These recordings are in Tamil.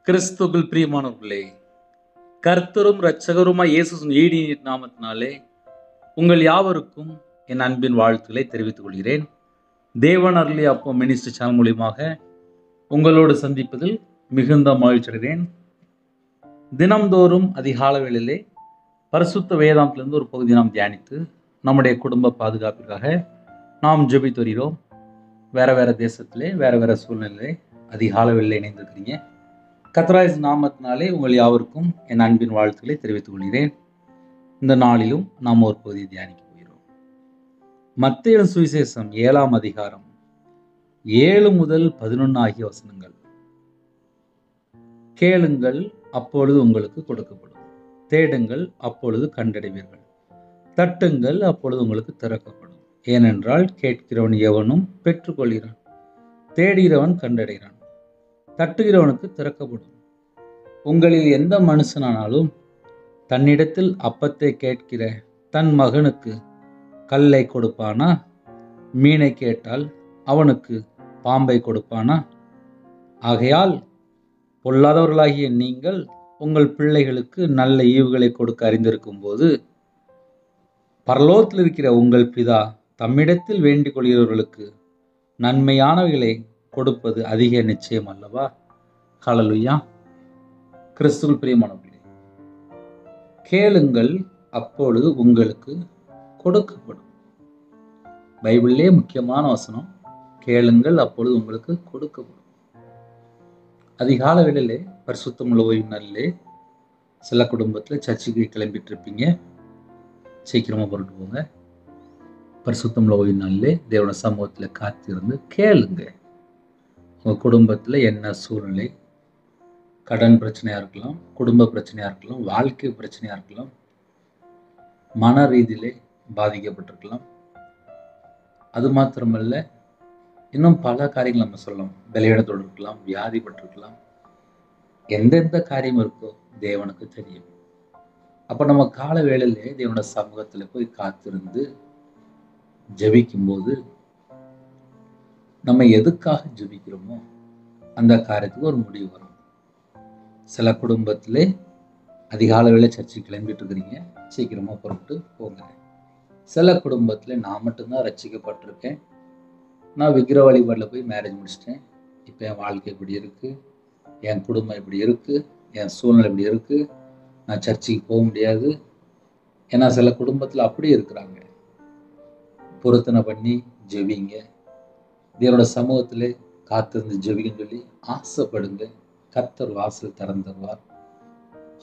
கிறிஸ்துவுக்குள் பிரியமானவர்களே, கர்த்தரும் இரட்சகருமாய் இயேசு ஈடின் நாமத்தினாலே உங்கள் யாவருக்கும் என் அன்பின் வாழ்த்துக்களை தெரிவித்துக் கொள்கிறேன். தேவன் அருளிய அப்பம் மினிஸ்ட்ரி சேனல் மூலியமாக உங்களோடு சந்திப்பதில் மிகுந்த மகிழ்ச்சி அடைகிறேன். தினம்தோறும் அதிகால வேளையிலே பரிசுத்த வேதாந்திலிருந்து ஒரு பகுதி நாம் தியானித்து நம்முடைய குடும்ப பாதுகாப்பிற்காக நாம் ஜெபித்து வருகிறோம். வேற தேசத்திலே வேற சூழ்நிலையிலே அதிகால வேளையிலே இணைந்திருக்கிறீங்க. கர்த்தராகிய நாமத்தினாலே உங்கள் யாவருக்கும் என் அன்பின் வாழ்த்துக்களை தெரிவித்துக் கொள்கிறேன். இந்த நாளிலும் நாம் ஒரு பகுதியை தியானிக்க போகிறோம். மத்தேயு சுவிசேஷம் 7ஆம் அதிகாரம் 7 முதல் 11 ஆகிய வசனங்கள். கேளுங்கள், அப்பொழுது உங்களுக்கு கொடுக்கப்படும். தேடுங்கள், அப்பொழுது கண்டடைவீர்கள். தட்டுங்கள், அப்பொழுது உங்களுக்கு திறக்கப்படும். ஏனென்றால் கேட்கிறவன் எவனும் பெற்றுக்கொள்கிறான், தேடுகிறவன் கண்டடைகிறான், தட்டுகிறவனுக்கு திறக்கப்படும். உங்களில் எந்த மனுஷனானாலும் தன்னிடத்தில் அப்பத்தை கேட்கிற தன் மகனுக்கு கல்லை கொடுப்பானா? மீனை கேட்டால் அவனுக்கு பாம்பை கொடுப்பானா? ஆகையால் பொல்லாதவர்களாகிய நீங்கள் உங்கள் பிள்ளைகளுக்கு நல்ல ஈவுகளை கொடுக்க அறிந்திருக்கும் போது பரலோகத்தில் இருக்கிற உங்கள் பிதா தம்மிடத்தில் வேண்டிக் கொள்கிறவர்களுக்கு நன்மையானவைகளை கொடுப்பது அதிக நிச்சயம் அல்லவா? ஹல்லேலூயா. கிறிஸ்துவுக்குள் பிரியமானவர்களே, கேளுங்கள், அப்பொழுது உங்களுக்கு கொடுக்கப்படும். பைபிளிலே முக்கியமான வசனம், கேளுங்கள், அப்பொழுது உங்களுக்கு கொடுக்கப்படும். அதிகால வேளையிலே பரிசுத்தமுள்ள ஓய்வு நாளிலே சில குடும்பத்தில் சர்ச்சுக்கு கிளம்பிட்டு இருப்பீங்க. சீக்கிரமா புறட்டு போங்க. பரிசுத்தமுள்ள ஓய்வு நாளிலே தேவனுடைய சமூகத்தில் காத்திருந்து கேளுங்க. உங்கள் குடும்பத்தில் என்ன சூழ்நிலை, கடன் பிரச்சனையாக இருக்கலாம், குடும்ப பிரச்சனையாக இருக்கலாம், வாழ்க்கை பிரச்சனையாக இருக்கலாம், மன ரீதியிலே பாதிக்கப்பட்டிருக்கலாம். அது மாத்திரமல்ல, இன்னும் பல காரியங்கள் நம்ம சொல்லலாம். பலவீனத்தோடு இருக்கலாம், வியாதிப்பட்டிருக்கலாம். எந்தெந்த காரியம் இருக்கோ தேவனுக்கு தெரியும். அப்போ நம்ம கால வேளையிலே தேவனுடைய சமூகத்தில் போய் காத்திருந்து ஜெபிக்கும்போது நம்ம எதுக்காக ஜெபிக்கிறோமோ அந்த காரியத்துக்கு ஒரு முடிவு வரும். சில குடும்பத்திலே அதிகால வேளை சர்ச்சைக்கு கிளம்பிட்டு இருக்கிறீங்க, சீக்கிரமா புறப்பட்டு போங்க. சில குடும்பத்தில் நான் மட்டும்தான் ரட்சிக்கப்பட்டிருக்கேன், நான் விக்கிர வழிபாடில் போய் மேரேஜ் முடிச்சிட்டேன், இப்போ என் வாழ்க்கை இப்படி இருக்கு, என் குடும்பம் இப்படி இருக்கு, என் சூழ்நிலை இப்படி இருக்கு, நான் சர்ச்சைக்கு போக முடியாது. ஏன்னா சில குடும்பத்தில் அப்படி இருக்கிறாங்க. பொருத்தனை பண்ணி ஜெபிங்க, தேவனோட சமூகத்திலே காத்திருந்து ஜெபின்னு சொல்லி ஆசைப்படுங்க. கர்த்தர் வாசல் திறந்துருவார்.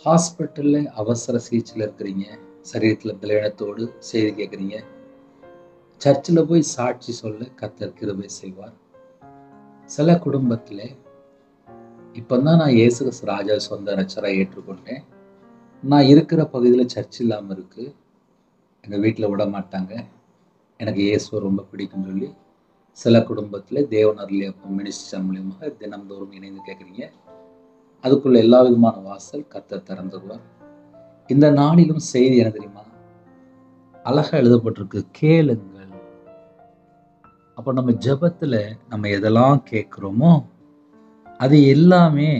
ஹாஸ்பிட்டலில் அவசர சிகிச்சையில் இருக்கிறீங்க, சரீரத்தில் பலவீனத்தோடு செய்தி கேட்குறீங்க, சர்ச்சில் போய் சாட்சி சொல்ல கர்த்தர் கிருபை செய்வார். சில குடும்பத்தில் இப்போ தான் நான் இயேசு ராஜா சொந்த ரட்சராக ஏற்றுக்கொண்டேன், நான் இருக்கிற பகுதியில் சர்ச் இல்லாமல் இருக்குது, எங்கள் வீட்டில் விட மாட்டாங்க, எனக்கு இயேசுவை ரொம்ப பிடிக்கும்னு சொல்லி சில குடும்பத்தில் தேவன் அருளிய அப்பம் மினிஸ்ட்ரி மூலியமாக தினம்தோறும் இணைந்து கேட்குறீங்க. அதுக்குள்ள எல்லா விதமான வாசல் கர்த்தர் திறந்துருவார். இந்த நாளிலும் செய்தி என்ன தெரியுமா? அழகா எழுதப்பட்டிருக்கு, கேளுங்கள். அப்போ நம்ம ஜெபத்தில் நம்ம எதெல்லாம் கேட்குறோமோ அது எல்லாமே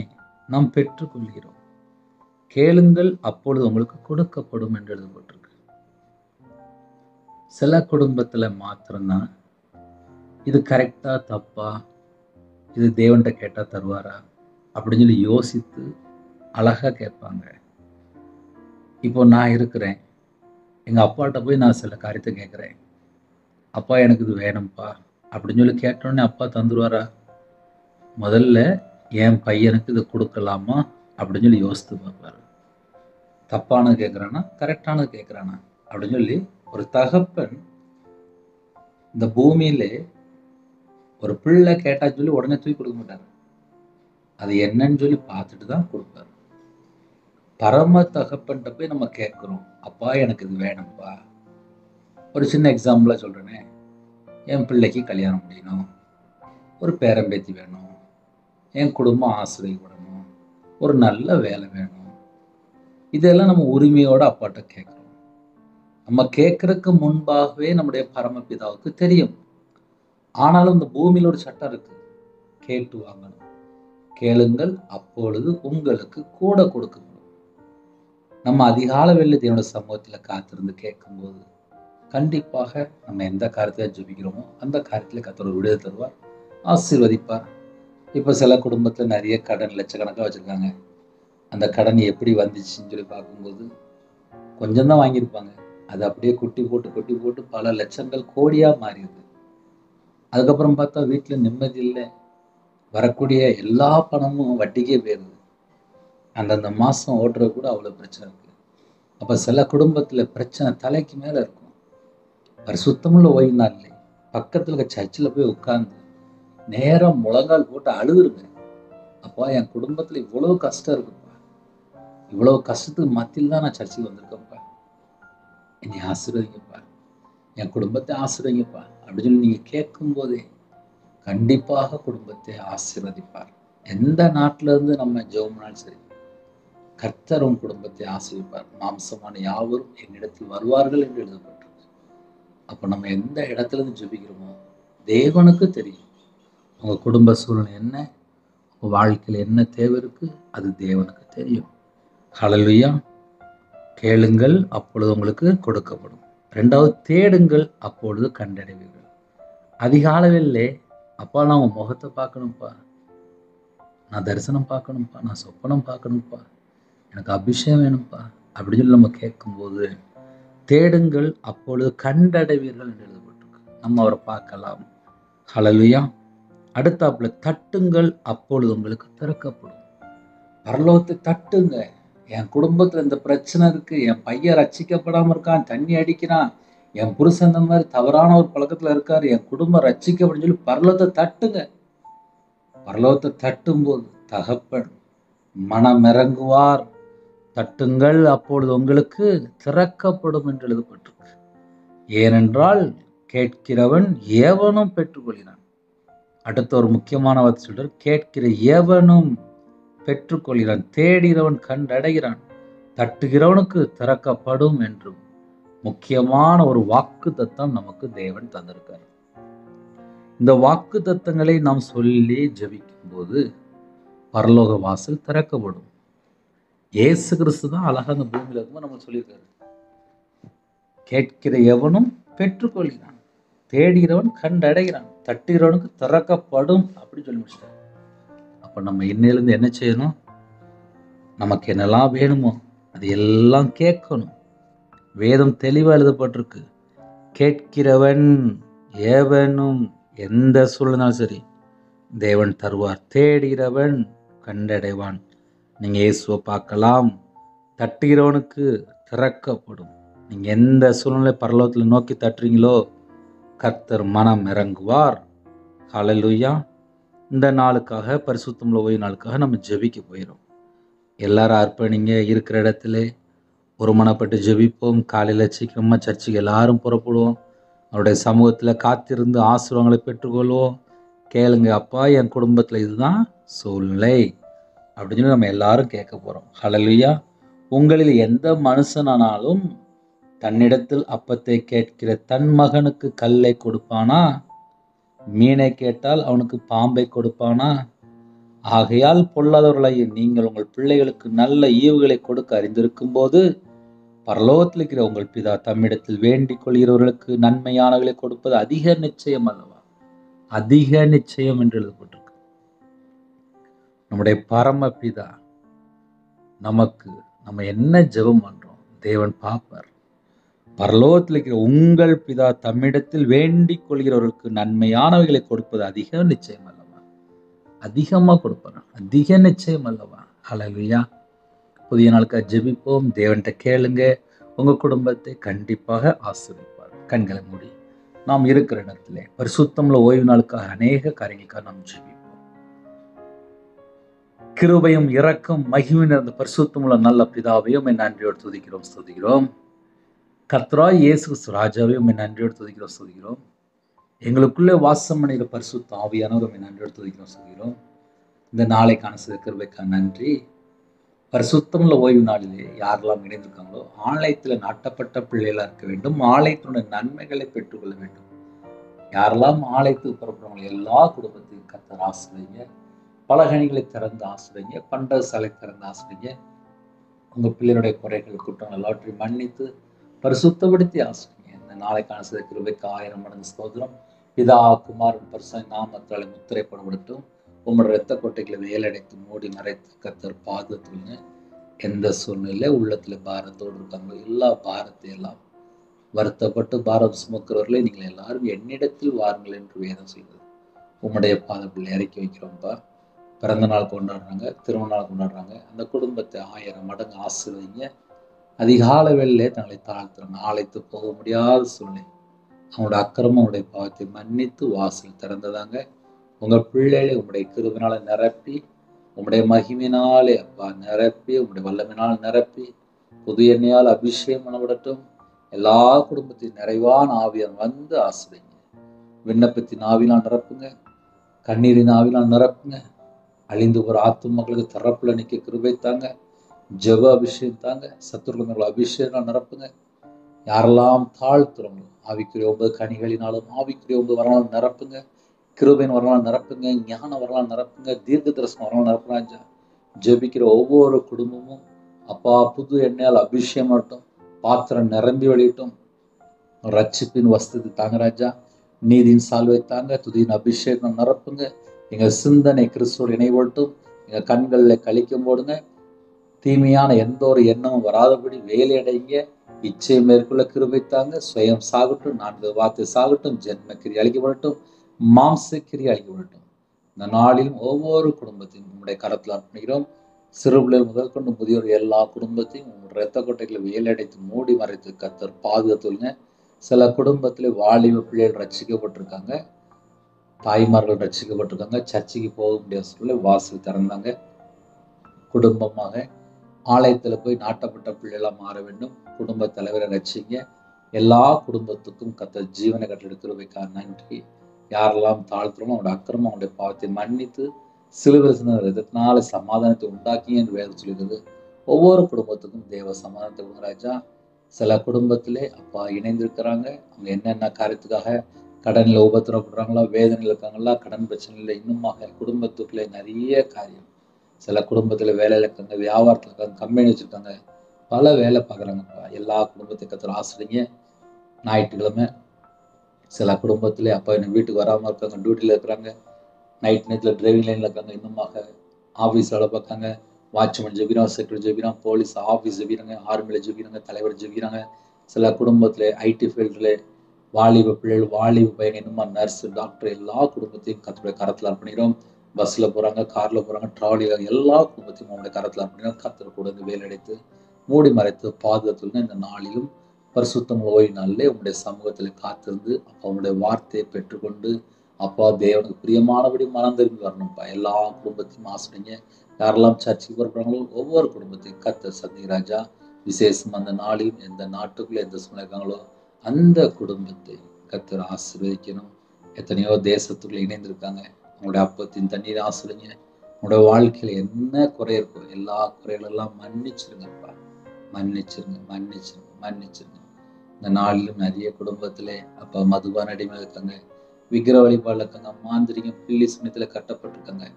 நாம் பெற்றுக்கொள்கிறோம். கேளுங்கள், அப்பொழுது உங்களுக்கு கொடுக்கப்படும் என்று எழுதப்பட்டிருக்கு. சில குடும்பத்தில் மாத்திரம்தான் இது கரெக்டா தப்பா, இது தேவன்கிட்ட கேட்டால் தருவாரா அப்படின்னு சொல்லி யோசித்து அழகா கேட்பாங்க. இப்போ நான் இருக்கிறேன், எங்கள் அப்பாட்ட போய் நான் சில காரியத்தை கேட்குறேன், அப்பா எனக்கு இது வேணும்ப்பா அப்படின்னு சொல்லி கேட்டோடனே அப்பா தந்துருவாரா? முதல்ல என் பையனுக்கு இது கொடுக்கலாமா அப்படின்னு சொல்லி யோசித்து பார்ப்பாரு. தப்பானது கேட்குறானா கரெக்டானது கேட்குறானா அப்படின்னு சொல்லி ஒரு தகப்பன் இந்த பூமியிலே ஒரு பிள்ளை கேட்டா சொல்லி உடனே தூக்கி கொடுக்க மாட்டாரு. அது என்னன்னு சொல்லி பார்த்துட்டு தான் கொடுப்பாரு. பரம தகப்பன்கிட்ட போய் நம்ம கேட்குறோம், அப்பா எனக்கு இது வேணும்ப்பா. ஒரு சின்ன எக்ஸாம்பிளாக சொல்கிறேனே, என் பிள்ளைக்கு கல்யாணம் முடியணும், ஒரு பேரம்பேத்தி வேணும், என் குடும்பம் ஆசிரியப்படணும், ஒரு நல்ல வேலை வேணும், இதெல்லாம் நம்ம உரிமையோடு அப்பாட்ட கேட்குறோம். நம்ம கேட்கறதுக்கு முன்பாகவே நம்முடைய பரமபிதாவுக்கு தெரியும். ஆனாலும் இந்த பூமியில் ஒரு சட்டம் இருக்கு, கேட்டு வாங்கணும். கேளுங்கள், அப்பொழுது உங்களுக்கு கூட கொடுக்கப்படும். நம்ம அதிகாலை வேளையில தேவனுடைய சமூகத்துல காத்திருந்து கேட்கும்போது கண்டிப்பாக நம்ம எந்த காரியத்தை ஜெபிக்கிறோமோ அந்த காரியத்துல கர்த்தர் ஒரு விடுதலை தருவார், ஆசீர்வதிப்பார். இப்ப சில குடும்பத்துல நிறைய கடன் லட்சக்கணக்கா வச்சிருக்காங்க. அந்த கடன் எப்படி வந்துச்சுன்னு சொல்லி பார்க்கும்போது கொஞ்சம் தான் வாங்கியிருப்பாங்க. அது அப்படியே கொட்டி போட்டு பல லட்சங்கள் கோடியா மாறிடுது. அதுக்கப்புறம் பார்த்தா வீட்டுல நிம்மதி இல்லை. வரக்கூடிய எல்லா பணமும் வட்டிக்கே போயிருது. அந்தந்த மாசம் ஓட்டுறது கூட அவ்வளவு பிரச்சனை இருக்கு. அப்ப சில குடும்பத்துல பிரச்சனை தலைக்கு மேல இருக்கும். பரிசுத்தமுள்ள ஓய்வு நாள்ல பக்கத்துல இருக்க சர்ச்சில் போய் உட்கார்ந்து நேரம் முழங்கால் போட்டு அழுதுருங்க. அப்பா, என் குடும்பத்துல இவ்வளவு கஷ்டம் இருக்குப்பா, இவ்வளவு கஷ்டத்துக்கு மத்தியில் தான் நான் சர்ச்சுக்கு வந்திருக்கேன்ப்பா, என்னை ஆசீர்வதிங்கப்பா, என் குடும்பத்தை ஆசீர்வதிங்கப்பா அப்படின்னு சொல்லி நீங்க கேட்கும் போதே கண்டிப்பாக குடும்பத்தை ஆசீர்வதிப்பார். எந்த நாட்டில இருந்து நம்ம ஜெபம்னாலும் சரி, கர்த்தர் உன் குடும்பத்தை ஆசீர்வதிப்பார். மாம்சமான யாவரும் என்னிடத்தில் வருவார்கள் என்று எழுதப்பட்டிருக்கு. அப்ப நம்ம எந்த இடத்துல இருந்து ஜெபிக்கிறோமோ தேவனுக்கு தெரியும். உங்க குடும்ப சூழ்நிலை என்ன, உங்க வாழ்க்கையில என்ன தேவை இருக்கு, அது தேவனுக்கு தெரியும். ஹல்லேலூயா. கேளுங்கள், அப்பொழுது உங்களுக்கு கொடுக்கப்படும். 2வது, தேடுங்கள், அப்பொழுது கண்டடைவீர்கள். அதிகாலையிலே அப்பா, நான் உன் முகத்தை பார்க்கணும்ப்பா, நான் தரிசனம் பார்க்கணும்ப்பா, நான் சொப்பனம் பார்க்கணும்ப்பா, எனக்கு அபிஷேகம் வேணும்ப்பா அப்படின்னு சொல்லி நம்ம கேட்கும்போது தேடுங்கள், அப்பொழுது கண்டடைவீர்கள் என்று எழுதப்பட்டிருக்கு. நம்ம அவரை பார்க்கலாம். ஹல்லேலூயா. அடுத்தாப்புல தட்டுங்கள், அப்பொழுது உங்களுக்கு திறக்கப்படும். பரலோகத்தை தட்டுங்க. என் குடும்பத்துல இந்த பிரச்சனை இருக்கு, என் பையன் ரட்சிக்கப்படாம இருக்கான், தண்ணி அடிக்கிறான், என் புருஷன் இந்த மாதிரி தவறான ஒரு பழக்கத்துல இருக்காரு, என் குடும்பம் ரட்சிக்கப்படும் சொல்லி பரலோகத்தை தட்டுங்க. பரலோகத்தை தட்டும் போது தகப்பன் மனம் இறங்குவார். தட்டுங்கள், அப்பொழுது உங்களுக்கு திறக்கப்படும் என்று எழுதப்பட்டிருக்கு. ஏனென்றால் கேட்கிறவன் எவனும் பெற்றுக்கொள்கிறான். அடுத்த ஒரு முக்கியமான வார்த்தை சொல்றார், கேட்கிற எவனும் பெற்றுக்கொள்கிறான், தேடுகிறவன் கண்டடைகிறான், தட்டுகிறவனுக்கு திறக்கப்படும் என்றும் முக்கியமான ஒரு வாக்கு தத்தம் நமக்கு தேவன் தந்திருக்கார். இந்த வாக்கு தத்தங்களை நாம் சொல்லி ஜெபிக்கும் போது பரலோக வாசல் திறக்கப்படும். இயேசு கிறிஸ்து தான் அழகா அந்த பூமியில இருக்கும்போது நம்ம சொல்லியிருக்காரு, கேட்கிற எவனும் பெற்றுக்கொள்கிறான், தேடுகிறவன் கண்டடைகிறான், தட்டுகிறவனுக்கு திறக்கப்படும் அப்படின்னு சொல்லி முடிச்சிட்டார். அப்ப நம்ம இன்னையிலிருந்து என்ன செய்யணும், நமக்கு என்னெல்லாம் வேணுமோ அது எல்லாம் கேட்கணும். வேதம் தெளிவா எழுதப்பட்டிருக்கு, கேட்கிறவன் எவனும் எந்த சூழ்நிலும் சரி தேவன் தருவார், தேடுகிறவன் கண்டடைவான். நீங்க இயேசுவை பார்க்கலாம், தட்டுகிறவனுக்கு திறக்கப்படும். நீங்க எந்த சூழ்நிலை பரலோகத்துல நோக்கி தட்டுறீங்களோ கர்த்தர் மனம் இறங்குவார். ஹல்லேலூயா. இந்த நாளுக்காக, பரிசுத்தமுள்ள ஓய்வு நாளுக்காக நம்ம ஜெபிக்க போயிடும். எல்லாரும் அர்ப்பணிங்க, இருக்கிற இடத்துல ஒருமனப்பட்டு ஜெபிப்போம். காலையில சீக்கிரமா சர்ச்சுக்கு எல்லாரும் புறப்படுவோம். அவருடைய சமூகத்துல காத்திருந்து ஆசீர்வாதங்களை பெற்றுக்கொள்வோம். கேளுங்க, அப்பா, என் குடும்பத்துல இதுதான் சூழ்நிலை அப்படின்னு சொல்லி நம்ம எல்லாரும் கேட்க போறோம். ஹல்லேலூயா. உங்களில் எந்த மனுஷனானாலும் தன்னிடத்தில் அப்பத்தை கேட்கிற தன் மகனுக்கு கல்லை கொடுப்பானா? மீனை கேட்டால் அவனுக்கு பாம்பை கொடுப்பானா? ஆகையால் பொல்லாதவர்களாகிய நீங்கள் உங்கள் பிள்ளைகளுக்கு நல்ல ஈவுகளை கொடுக்க அறிந்திருக்கும் போது பரலோகத்தில் இருக்கிற உங்கள் பிதா தம்மிடத்தில் வேண்டிக் கொள்கிறவர்களுக்கு நன்மையானவர்களை கொடுப்பது அதிக நிச்சயம் அல்லவா? அதிக நிச்சயம் என்று எழுதப்பட்டிருக்கு. நம்முடைய பரம பிதா நமக்கு நம்ம என்ன ஜெபம் பண்றோம் தேவன் பார்ப்பார். பரலோகத்தில் இருக்கிற உங்கள் பிதா தம்மிடத்தில் வேண்டிக் கொள்கிறவர்களுக்கு நன்மையானவைகளை கொடுப்பது அதிக நிச்சயம் அல்லவா? அதிகமா கொடுப்பார், அதிக நிச்சயம் அல்லவா? ஹல்லேலூயா. புதிய நாளுக்காக ஜெபிப்போம். தேவன்கிட்ட கேளுங்க, உங்க குடும்பத்தை கண்டிப்பாக ஆசீர்வதிப்பார். கண்களை மூடி நாம் இருக்கிற இடத்துல பரிசுத்தமுள்ள ஓய்வு நாளுக்காக அநேக காரியங்களுக்காக நாம் ஜெபிப்போம். கிருபையும் இரக்கம் மகிமை நிறைந்த பரிசுத்தமுள்ள நல்ல பிதாவையும் உம்மை நன்றியோடு துதிக்கிறோம், ஸ்துதிக்கிறோம். கர்த்தராகிய இயேசு கிறிஸ்து ராஜாவையும் உம்மை நன்றியோடு துதிக்கிறோம், ஸ்துதிக்கிறோம். எங்களுக்குள்ளே வாசம் பண்ணுகிற பரிசுத்த ஆவியானவர் உம்மை நன்றியோடு துதிக்கிறோம், ஸ்துதிக்கிறோம். இந்த நாளைக்கான சில கிருபைக்காக நன்றி. பரிசுத்தமுள்ள ஓய்வு நாளிலே யாரெல்லாம் இணைந்திருக்காங்களோ ஆலயத்தில் நாட்டப்பட்ட பிள்ளைகளா இருக்க வேண்டும், ஆலயத்தினுடைய நன்மைகளை பெற்றுக்கொள்ள வேண்டும். யாரெல்லாம் ஆலயத்துக்கு புறப்படுறவங்க எல்லா குடும்பத்தையும் கர்த்தர் ஆசீர்வதிங்க. பலகணிகளை திறந்து ஆசிரியங்க, பண்ட சாலை திறந்து ஆசிரியங்க. உங்க பிள்ளைகளுடைய குறைகள் குற்றங்கள் எல்லாவற்றையும் மன்னித்து பரிசுத்தப்படுத்தி ஆசிரியங்க. இந்த நாளைக்கான சில கிருபைக்கு 1000 மடங்கு ஸ்தோத்திரம். பிதா குமாரன் பரிசுத்த நாமத்தாலே முத்திரைப்படப்படட்டும். உங்களுடைய இரத்த கொட்டைகளை வேலடைத்து மூடி மறைத்து கர்த்தர் பாதத்துள்ளுங்க. எந்த சூழ்நிலை உள்ளத்துல பாரத்தோடு இருக்காங்களோ எல்லா பாரத்தையும் எல்லாம் வருத்தப்பட்டு பாரம் சுமக்கிறவர்களே நீங்கள் எல்லாரும் என்னிடத்தில் வாருங்கள் என்று வேதம் செய்தது. உம்முடைய பாதத்தில் இறக்கி வைக்கிறோம்ப்பா. பிறந்த நாள் கொண்டாடுறாங்க, திருமண நாள் கொண்டாடுறாங்க. அந்த குடும்பத்தை 1000 மடங்கு ஆசீர்வதிங்க. அதிகால வேளையிலே தங்களை தாழ்த்துறாங்க. ஆலயத்து போக முடியாத சூழ்நிலை. அவங்களோட அக்கிரமம், அவங்களுடைய பாவத்தை மன்னித்து வாசல் திறந்ததாங்க. உங்க பிள்ளைகளை உங்களுடைய கிருபையினால நிரப்பி, உங்களுடைய மகிமையினாலே அப்பா நிரப்பி, உங்களுடைய வல்லமையினால் நிரப்பி, புது எண்ணெயால் அபிஷேகம் பண்ணப்படட்டும். எல்லா குடும்பத்தையும் நிறைவான ஆவியார் வந்து ஆசிரியங்க. விண்ணப்பத்தின் ஆவினால் நிரப்புங்க, கண்ணீரின் ஆவினால் நிரப்புங்க. அழிந்து போற ஆத்துமக்களுக்கு தரப்புல நிக்க கிருபை தாங்க, ஜெப அபிஷேகம் தாங்க, சத்துருக்கள் அபிஷேகம் நிரப்புங்க. யாரெல்லாம் தாழ்த்துறோங்களோ ஆவிக்குரிய 9 கனிகளினாலும் ஆவிக்குரிய 9 வரலாறு நிரப்புங்க, கிருபையின் வரலாறு நிரப்புங்க, ஞான வரலாறு நிரப்புங்க, தீர்க்க தரிசனம் வரலாறு நிரப்புறாங்க. ஜெபிக்கிற ஒவ்வொரு குடும்பமும் அப்பா புது எண்ணெயால் அபிஷேகம் ஆகட்டும், பாத்திரம் நிரம்பி வெளியிட்டும். ரட்சிப்பின் வஸ்து தாங்க ராஜா, நீதியின் சால்வை தாங்க, துதியின் அபிஷேகம் நிரப்புங்க. எங்க சிந்தனை கிறிஸ்துவோடு இணைவட்டும். எங்க கண்களில் கழிக்கும் போடுங்க. தீமையான எந்த ஒரு எண்ணமும் வராதபடி வேலை அடைங்க. இச்சை மேற்கொள்ள கிருபை தாங்க. சுயம் சாகட்டும், 4 வார்த்தை சாகட்டும், ஜென்ம கிரி அழிக்கப்படட்டும், மாம்ச கிரி அழிக்கப்படட்டும். இந்த நாளிலும் ஒவ்வொரு குடும்பத்தையும் உங்களுடைய கரத்தில் அர்ப்பணிக்கிறோம். சிறு பிள்ளைகள் முதல் கொண்டு முதியோர் எல்லா குடும்பத்தையும் உங்களுடைய இரத்த கொட்டைகளை வேலையடைத்து மூடி மறைத்து கர்த்தர் பாதுகாத்துங்க. சில குடும்பத்திலே வாலிப பிள்ளைகள் ரட்சிக்கப்பட்டிருக்காங்க, தாய்மார்கள் ரட்சிக்கப்பட்டிருக்காங்க. சர்ச்சைக்கு போக முடியாத சூழ்நிலை வாசல் திறந்தாங்க. குடும்பமாக ஆலயத்துல போய் நாட்டப்பட்ட பிள்ளைகளா மாற வேண்டும். குடும்ப தலைவரை ரட்சிங்க. எல்லா குடும்பத்துக்கும் கர்த்தர் ஜீவனை கட்டெடுக்கிறவைக்காக நன்றி. யாரெல்லாம் தாழ்த்துறோமோ அவங்களோட அக்கிரமம், அவங்களுடைய பாவத்தை மன்னித்து சிலுவையில் சிந்தின இரத்தத்தினால சமாதானத்தை உண்டாக்கி என்று வேதம் சொல்கிறது. ஒவ்வொரு குடும்பத்துக்கும் தேவ சமாதானத்தை கொடுங்க ராஜா. சில குடும்பத்திலே அப்பா இணைந்திருக்கிறாங்க. அவங்க என்னென்ன காரியத்துக்காக கடனில் உபத்திரப்படுறாங்களா, வேதனையில் இருக்காங்களா, கடன் பிரச்சனையில் இன்னுமாக குடும்பத்துக்குள்ளே நிறைய காரியம். சில குடும்பத்தில் வேலையில் இருக்காங்க, வியாபாரத்தில் இருக்காங்க, கம்பெனி வச்சுருக்காங்க, பல வேலை பார்க்குறாங்கப்பா. எல்லா குடும்பத்தையும் கர்த்தர் ஆசிரியங்க. ஞாயிற்றுக்கிழமை சில குடும்பத்திலே அப்பா என்ன வீட்டுக்கு வராமல் இருக்காங்க, டியூட்டியில் இருக்கிறாங்க, நைட் நேரத்தில் டிரைவிங் லைனில் இருக்காங்க, இன்னுமாக ஆஃபீஸில் வேலை பார்க்காங்க, வாட்ச்மேன் ஜெபிக்கிறான், செக்யூரிட்டி ஜெபிக்கிறான், போலீஸ் ஆஃபீஸ் ஜெபிக்கிறாங்க, ஆர்மியில் ஜெபிக்கிறாங்க, தலைவர் ஜெபிக்கிறாங்க. சில குடும்பத்தில் ஐடி ஃபீல்டில் வாலிப பிள்ளைகள், வாலிப பையன், இன்னுமா நர்ஸு, டாக்டர் எல்லா குடும்பத்தையும் கர்த்தருடைய கரத்தில் அர்ப்பணிக்கிறோம். பஸ்ஸில் போகிறாங்க, காரில் போகிறாங்க, ட்ராவலில் எல்லா குடும்பத்தையும் அவங்களுடைய கரத்தில் அர்ப்பணிக்கிறோம். கர்த்தர் கூட வந்து வேலையடைத்து மூடி மறைத்து பாதுகாத்துங்க. இந்த நாளிலும் பரிசுத்தம் ஓய்வு நாளிலே உங்களுடைய சமூகத்தில் காத்திருந்து அப்போ அவங்களுடைய வார்த்தையை பெற்றுக்கொண்டு அப்பா தேவனுக்கு பிரியமானபடி மனம் திரும்பி வரணும்ப்பா. எல்லா குடும்பத்தையும் ஆசிரியங்க. யாரெல்லாம் சர்ச்சைக்கு போகிறாங்களோ ஒவ்வொரு குடும்பத்தையும் கர்த்தர் சந்தி ராஜா. விசேஷம் அந்த நாளிலும் எந்த நாட்டுக்குள்ளே எந்த சூழ்நிலை இருக்காங்களோ அந்த குடும்பத்தை கர்த்தர் ஆசீர்வதிக்கணும். எத்தனையோ தேசத்துக்குள்ள இணைந்திருக்காங்க. அவங்களுடைய அப்பத்தின் தண்ணீர் ஆசிரியங்க. உங்களுடைய வாழ்க்கையில என்ன குறை இருக்கோ எல்லா குறைகளெல்லாம் மன்னிச்சிருங்கப்பா. மன்னிச்சிருங்க, மன்னிச்சிருங்க, மன்னிச்சிருங்க. இந்த நாளிலும் நிறைய குடும்பத்திலே அப்பா மதுபான அடிமை இருக்காங்க, விக்கிர வழிபாடுல இருக்காங்க, மாந்திரிகம் பில்லி சுனியத்துல கட்டப்பட்டிருக்காங்க.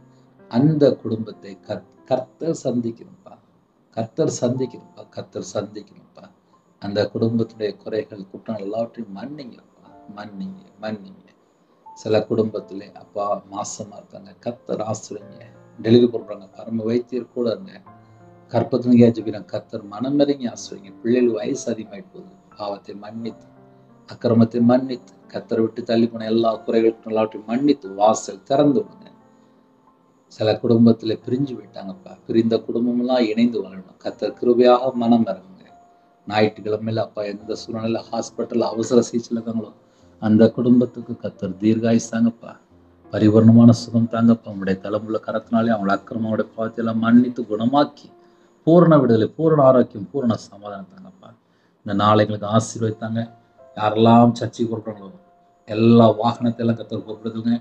அந்த குடும்பத்தை கர்த்தர் சந்திக்கணும்ப்பா. கர்த்தர் சந்திக்கணும்ப்பா. கர்த்தர் சந்திக்கணும்ப்பா. அந்த குடும்பத்துடைய குறைகள் குற்றங்கள் எல்லாவற்றையும் மன்னிங்கப்பா. மன்னிங்க, மன்னிங்க. சில குடும்பத்திலே அப்பா மாசமா இருக்காங்க, கர்த்தர் ஆசிரியங்க. டெலிவரி போடுறாங்க, பரம வைத்தியர் கூட இருங்க. கற்பத்தின் ஜெபிக்கிறாங்க, கர்த்தர் மனமிறங்கி ஆசிரியங்க. பிள்ளைகள் வயசு அதிகமாயிட்டு போகுது, பாவத்தை மன்னித்து அக்கிரமத்தை மன்னித்து கர்த்தரை விட்டு தள்ளி போன எல்லா குறைகளுக்கும் எல்லாவற்றையும் மன்னித்து வாசல் திறந்து விடுங்க. சில குடும்பத்துல பிரிஞ்சு போயிட்டாங்கப்பா. பிரிந்த குடும்பம் எல்லாம் இணைந்து வாழணும். கர்த்தர் கிருபையாக மனம் இறங்குங்க. ஞாயிற்றுக்கிழமையில அப்பா எந்த சூழ்நிலையில ஹாஸ்பிட்டல் அவசர சிகிச்சையில் இருக்காங்களோ அந்த குடும்பத்துக்கு கர்த்தர் தீர்காயுசு தாங்கப்பா. பரிபூர்ணமான சுகம் தாங்கப்பா. உங்களுடைய தலைமுள்ள கரத்தினாலே அவங்கள அக்கிரமோட பாவத்தை எல்லாம் மன்னித்து குணமாக்கி பூரண விடுதலை, பூரண ஆரோக்கியம், பூரண சமாதானம் தாங்கப்பா. இந்த நாளைங்களுக்கு ஆசீர்வதித்தாங்க. யாரெல்லாம் சர்ச்சைக்கு கொடுக்குறாங்களோ எல்லா வாகனத்தை எல்லாம் கர்த்தர் பொறுப்படுத்துங்க.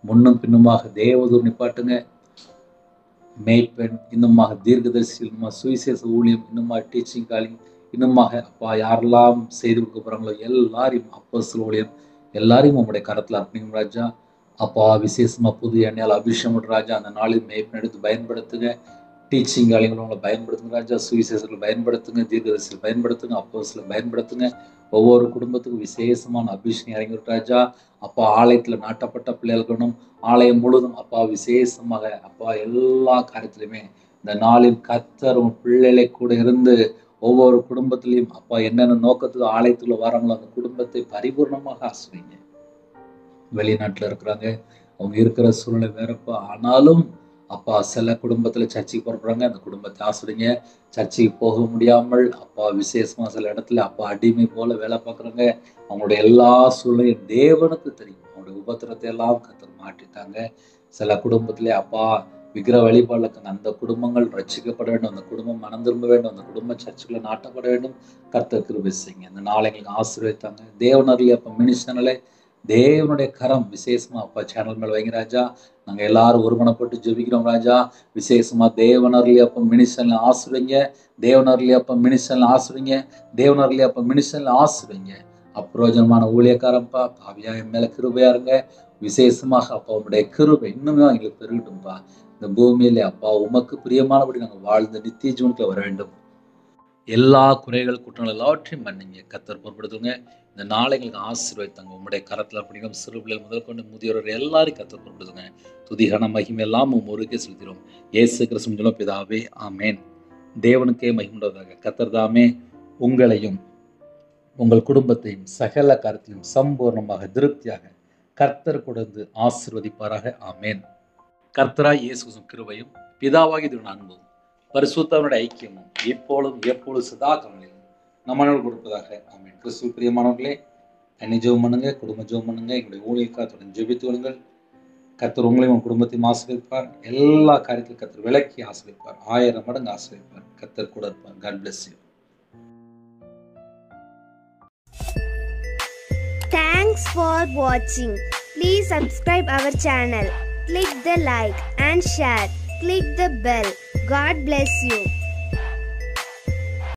முன்னும் பின்னுமாக தேவதூர் நிப்பாட்டுங்க. மேய்ப்பெண், இன்னுமாக தீர்க்கதரிசி, இன்னுமா சுவிசேஷ ஊழியம், இன்னுமா டீச்சிங் காலிங், இன்னுமாக அப்பா யாரெல்லாம் செய்து கொடுக்க போறாங்களோ எல்லாரையும் அப்போஸ்தல ஊழியம் எல்லாரையும் உங்களுடைய கரத்தில் அர்ப்பணிக்கும் ராஜா. அப்பா விசேஷமா புது எண்ணெயால் அபிஷேகம் பண்ணுற ராஜா. அந்த நாளில் மேய்ப்பன் எடுத்து பயன்படுத்துங்க. டீச்சிங் ஆளுங்களை பயன்படுத்துங்க ராஜா. சுவிசேஷர்கள் பயன்படுத்துங்க, தீர்க்கதரிசிகள் பயன்படுத்துங்க, அப்போஸ்தலரை பயன்படுத்துங்க. ஒவ்வொரு குடும்பத்துக்கும் விசேஷமான அபிஷேகம் இறங்கி ராஜா. அப்பா ஆலயத்தில் நாட்டப்பட்ட பிள்ளைகளுக்கணும், ஆலயம் முழுதும் அப்பா விசேஷமாக அப்பா எல்லா காரியத்திலுமே இந்த நாளில் கர்த்தர் உன் பிள்ளைகளை கூட இருந்து ஒவ்வொரு குடும்பத்திலையும் அப்பா என்னென்ன நோக்கத்துக்கு ஆலயத்துக்குள்ள வராங்களோ அந்த குடும்பத்தை பரிபூர்ணமாக ஆசிரியங்க. வெளிநாட்டில் இருக்கிறாங்க, அவங்க இருக்கிற சூழ்நிலை வேறப்பா. ஆனாலும் அப்பா சில குடும்பத்தில் சர்ச்சைக்கு புறப்படுறாங்க, அந்த குடும்பத்தை ஆசிரியங்க. சர்ச்சைக்கு போக முடியாமல் அப்பா விசேஷமா சில இடத்துல அப்பா அடிமை போல வேலை பார்க்குறாங்க. அவங்களுடைய எல்லா சூழ்நிலையும் தேவனுக்கு தெரியும். அவங்களுடைய உபத்திரத்தை எல்லாம் கர்த்தர் மாற்றிட்டாங்க. சில குடும்பத்திலே அப்பா விக்கிர வழிபாடுல இருக்காங்க, அந்த குடும்பங்கள் ரட்சிக்கப்பட வேண்டும், அந்த குடும்பம் மனம் திரும்ப வேண்டும், அந்த குடும்பம் சர்ச்சுக்குள்ள நாட்டப்பட வேண்டும். கர்த்தர் கிருபை செய்யுங்க. இந்த நாளை எங்களுக்கு ஆசீர்வதித்தாங்க. தேவனர்லி அப்பா மினிஸ்டர்னாலே தேவனுடைய கரம் விசேஷமா அப்பா சேனல் மேல வைங்க ராஜா. நாங்க எல்லாரும் ஒருமனப்பட்டு ஜெபிக்கிறோம் ராஜா. விசேஷமா தேவனர்லி அப்ப மினிஸ்டர்ல ஆசிரியங்க, தேவனர்லி அப்ப மினிஸ்டர்ல ஆசிரியங்க, தேவனர்லி அப்ப மினிஸ்டர்ல ஆசிரியங்க. அப்பிரோஜனமான ஊழியக்காரப்பா பாவியா என் மேல கிருபையா இருங்க. விசேஷமாக அப்பா உங்களுடைய கிருபை இன்னுமே எங்களுக்கு பெருகட்டும்பா. இந்த பூமியிலே அப்பா உமக்கு பிரியமானபடி நாங்கள் வாழ்ந்த நித்திய ஜீவனுக்குள்ள வர வேண்டும். எல்லா குறைகள் குற்றங்கள் எல்லாவற்றையும் மன்னிங்க. கர்த்தர் பொறுப்படுத்துங்க. இந்த நாளை எங்களுக்கு ஆசீர்வதித்தாங்க. உங்களுடைய கரத்தில் அப்படிங்கிற சிறு பிள்ளைகள் முதல் கொண்டு முதியோர் எல்லாரையும் கர்த்தர் பொறுப்படுத்துங்க. துதிகன மகிமை எல்லாம் முருகே செலுத்திடும். இயேசு கிறிஸ்து பிதாவே ஆமேன். தேவனுக்கே மகிமையுண்டாவதாக. கர்த்தர் தாமே உங்களையும் உங்கள் குடும்பத்தையும் சகல காரியத்திலும் சம்பூர்ணமாக திருப்தியாக கர்த்தர் கொடுத்து ஆசீர்வதிப்பாராக. ஆமேன். கர்த்தராய் இயேசு கிருபையும் பிதாவாகி தேவனுடைய அன்பும் பரிசுத்தவனுடைய ஐக்கியமும் எப்பொழுதும் சதா காலங்களிலும் நம்மளுக்கு கொடுப்பதாக. ஆமென். கிறிஸ்துவ பிரியமானவர்களே, தனி ஜெபம் பண்ணுங்க, குடும்ப ஜெபம் பண்ணுங்க, எங்களுடைய ஊழியக்காரத்துடன் ஜெபித்து வருங்கள். கர்த்தர் உங்களையும் உங்கள் குடும்பத்தையும் ஆசீர்வதிப்பார். எல்லா காரியத்திலும் கர்த்தர் விலக்கி ஆசீர்வதிப்பார். 1000 மடங்கு ஆசீர்வதிப்பார். கர்த்தர் கூட இருப்பார். God bless you. Thanks for watching. Please subscribe our channel. Click the like and share. Click the bell. God bless you.